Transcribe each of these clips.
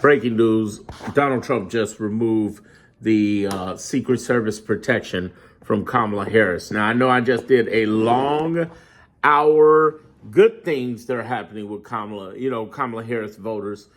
Breaking news, Donald Trump just removed the Secret Service protection from Kamala Harris. Now, I know I just did a long hour, good things that are happening with Kamala Harris voters.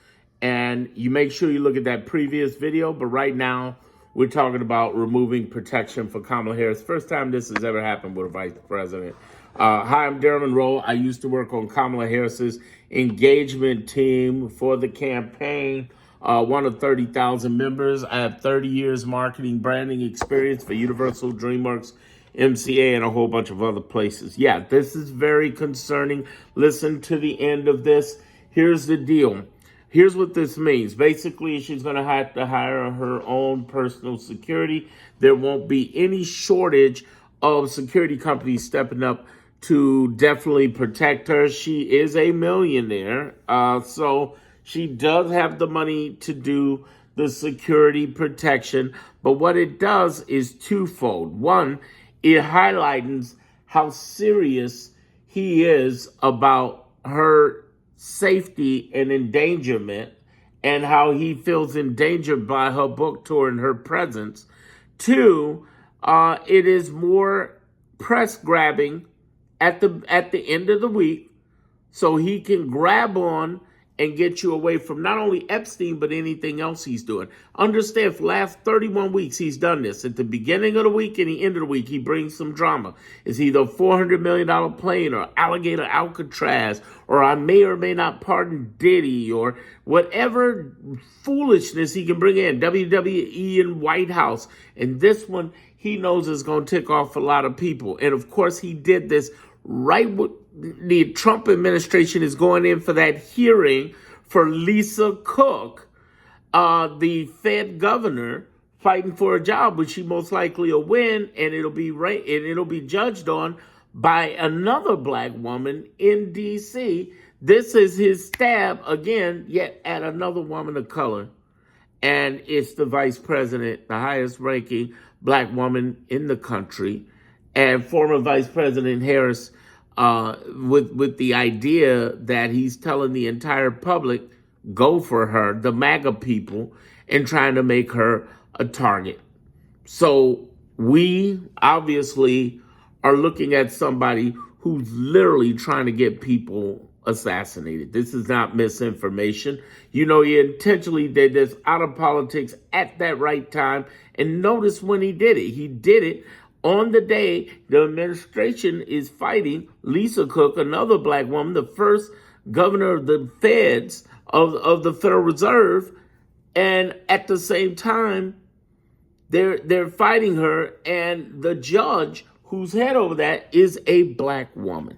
And you make sure you look at that previous video. But right now, we're talking about removing protection for Kamala Harris. First time this has ever happened with a vice president. Hi, I'm Darren Monroe. I used to work on Kamala Harris's engagement team for the campaign. One of 30,000 members. I have 30 years marketing branding experience for Universal, DreamWorks, MCA, and a whole bunch of other places. Yeah, this is very concerning. Listen to the end of this. Here's the deal. Here's what this means. Basically, she's going to have to hire her own personal security. There won't be any shortage of security companies stepping up to definitely protect her. She is a millionaire, so she does have the money to do the security protection. But what it does is twofold. One, it highlights how serious he is about her safety and endangerment and how he feels endangered by her book tour and her presence. Two, it is more press grabbing at the end of the week so he can grab on and get you away from not only Epstein, but anything else he's doing. Understand, for the last 31 weeks, he's done this. At the beginning of the week and the end of the week, he brings some drama. It's either a $400 million plane or alligator Alcatraz, or I may or may not pardon Diddy, or whatever foolishness he can bring in, WWE and White House. And this one, he knows is going to tick off a lot of people. And of course, he did this right when the Trump administration is going in for that hearing for Lisa Cook, the Fed governor, fighting for a job, which she most likely will win, and it'll be judged on by another black woman in D.C. This is his stab again, yet at another woman of color, and it's the vice president, the highest ranking black woman in the country, and former Vice President Harris, with the idea that he's telling the entire public, go for her, the MAGA people, and trying to make her a target. So we obviously are looking at somebody who's literally trying to get people assassinated. This is not misinformation. You know, he intentionally did this out of politics at that right time. And notice when he did it on the day the administration is fighting Lisa Cook, another black woman, the first governor of the feds of the Federal Reserve. And at the same time, they're fighting her, and the judge who's head over that is a black woman.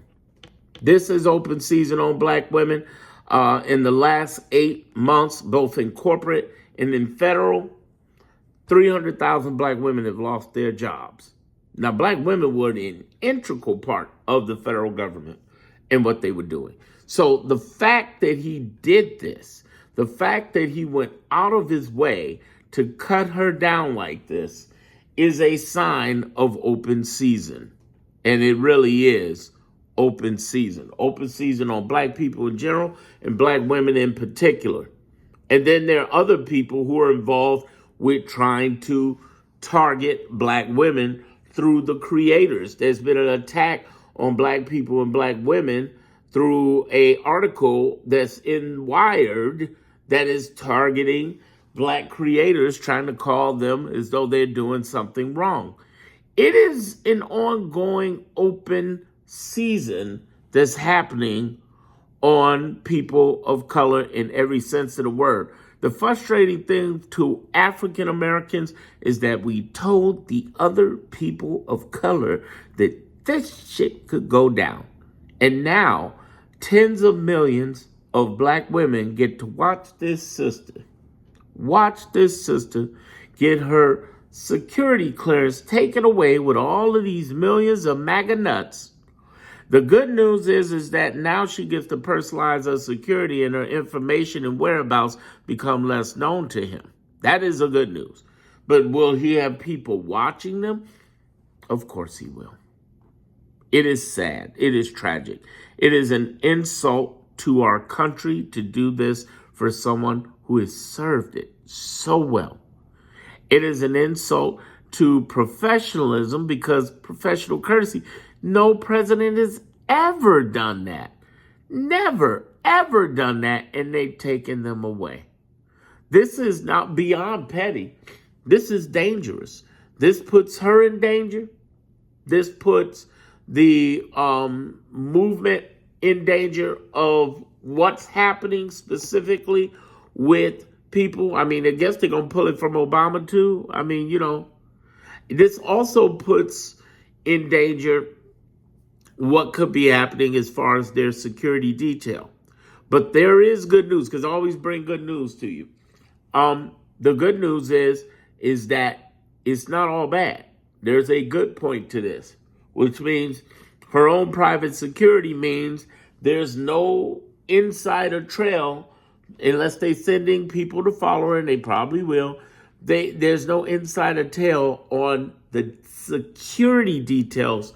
This is open season on black women. In the last 8 months, both in corporate and in federal, 300,000 black women have lost their jobs. Now, black women were an integral part of the federal government and what they were doing. So the fact that he did this, the fact that he went out of his way to cut her down like this, is a sign of open season. And it really is open season. Open season on black people in general and black women in particular. And then there are other people who are involved with trying to target black women through the creators. There's been an attack on black people and black women through an article that's in Wired that is targeting black creators, trying to call them as though they're doing something wrong. It is an ongoing open season that's happening on people of color in every sense of the word. The frustrating thing to African Americans is that we told the other people of color that this shit could go down. And now tens of millions of black women get to watch this sister get her security clearance taken away with all of these millions of MAGA nuts. The good news is that now she gets to personalize her security, and her information and whereabouts become less known to him. That is the good news. But will he have people watching them? Of course he will. It is sad. It is tragic. It is an insult to our country to do this for someone who who has served it so well. It is an insult to professionalism because professional courtesy, no president has ever done that. Never, ever done that, and they've taken them away. This is not beyond petty. This is dangerous. This puts her in danger. This puts the movement in danger of what's happening specifically with people. I mean, I guess they're going to pull it from Obama too. I mean, this also puts in danger what could be happening as far as their security detail. But there is good news, because I always bring good news to you. The good news is that it's not all bad. There's a good point to this, which means her own private security means there's no insider trail unless they're sending people to follow her, and they probably will. There's no insider trail on the security details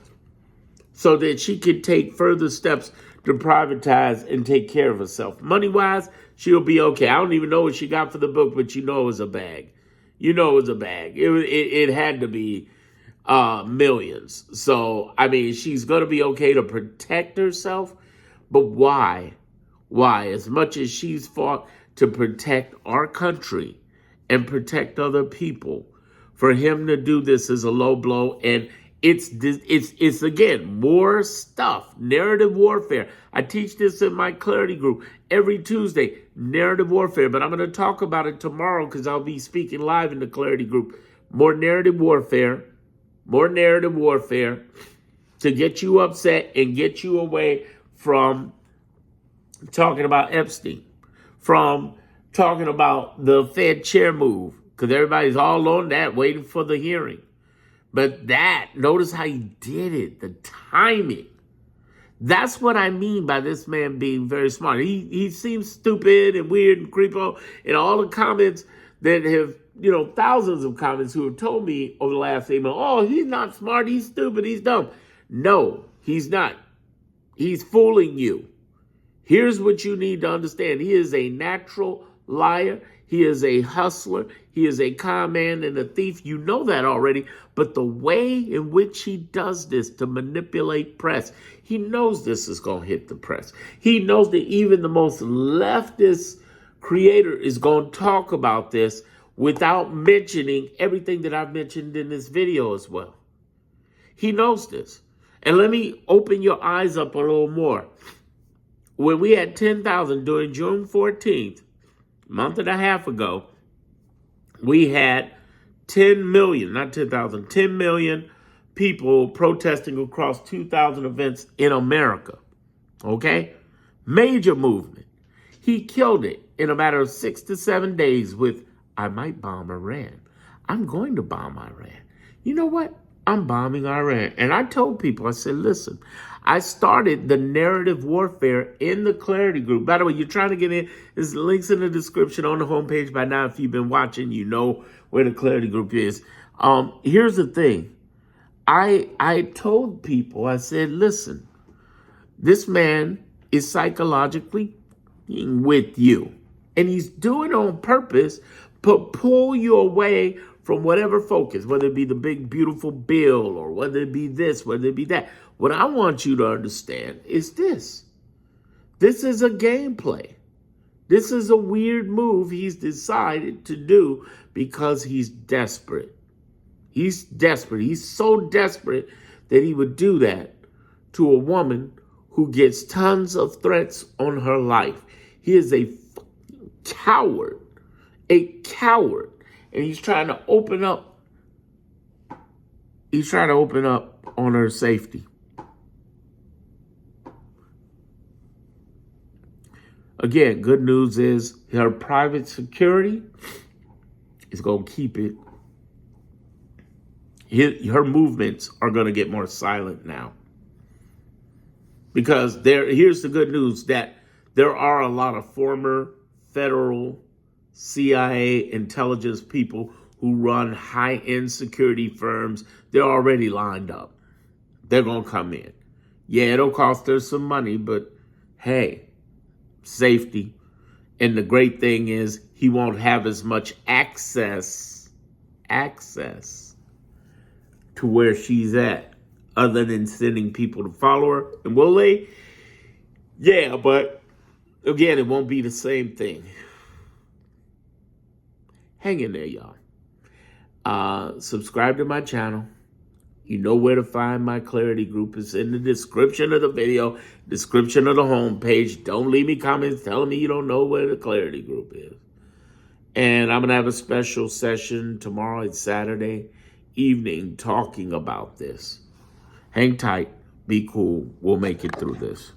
so that she can take further steps to privatize and take care of herself. Money-wise, she'll be okay. I don't even know what she got for the book, but it was a bag. It was a bag. It had to be millions. So, I mean, she's going to be okay to protect herself. But why? Why? As much as she's fought to protect our country and protect other people, for him to do this is a low blow. And it's again, more stuff, narrative warfare. I teach this in my clarity group every Tuesday, narrative warfare. But I'm going to talk about it tomorrow because I'll be speaking live in the clarity group. More narrative warfare to get you upset and get you away from talking about Epstein, from talking about the Fed chair move, because everybody's all on that waiting for the hearing. But notice how he did it, the timing. That's what I mean by this man being very smart. He seems stupid and weird and creepo, and all the comments that have, thousands of comments who have told me over the last email, oh, he's not smart, he's stupid, he's dumb. No, he's not. He's fooling you. Here's what you need to understand. He is a natural liar. He is a hustler. He is a con man and a thief. You know that already. But the way in which he does this to manipulate press, he knows this is going to hit the press. He knows that even the most leftist creator is going to talk about this without mentioning everything that I've mentioned in this video as well. He knows this. And let me open your eyes up a little more. When we had 10,000 during June 14th, a month and a half ago, we had 10 million, not 10,000, 10 million people protesting across 2,000 events in America. Okay? Major movement. He killed it in a matter of 6 to 7 days with, I might bomb Iran. I'm going to bomb Iran. You know what? I'm bombing Iran. And I told people, I said, listen, I started the narrative warfare in the clarity group. By the way, you're trying to get in. There's links in the description on the homepage by now. If you've been watching, you know where the clarity group is. Here's the thing. I told people, I said, listen, this man is psychologically with you. And he's doing it on purpose to pull you away from whatever focus, whether it be the big, beautiful bill or whether it be this, whether it be that. What I want you to understand is this. This is a gameplay. This is a weird move he's decided to do because he's desperate. He's desperate. He's so desperate that he would do that to a woman who gets tons of threats on her life. He is a coward. A coward. And he's trying to open up. He's trying to open up on her safety. Again, good news is her private security is going to keep it. Her movements are going to get more silent now. Because here's the good news, that there are a lot of former federal CIA intelligence people who run high-end security firms. They're already lined up. They're going to come in. Yeah, it'll cost her some money, but hey, safety. And the great thing is he won't have as much access to where she's at, other than sending people to follow her. And will they? Yeah, but again, it won't be the same thing. Hang in there, y'all. Subscribe to my channel. You know where to find my clarity group. It's in the description of the video, description of the homepage. Don't leave me comments telling me you don't know where the clarity group is. And I'm going to have a special session tomorrow. It's Saturday evening talking about this. Hang tight. Be cool. We'll make it through this.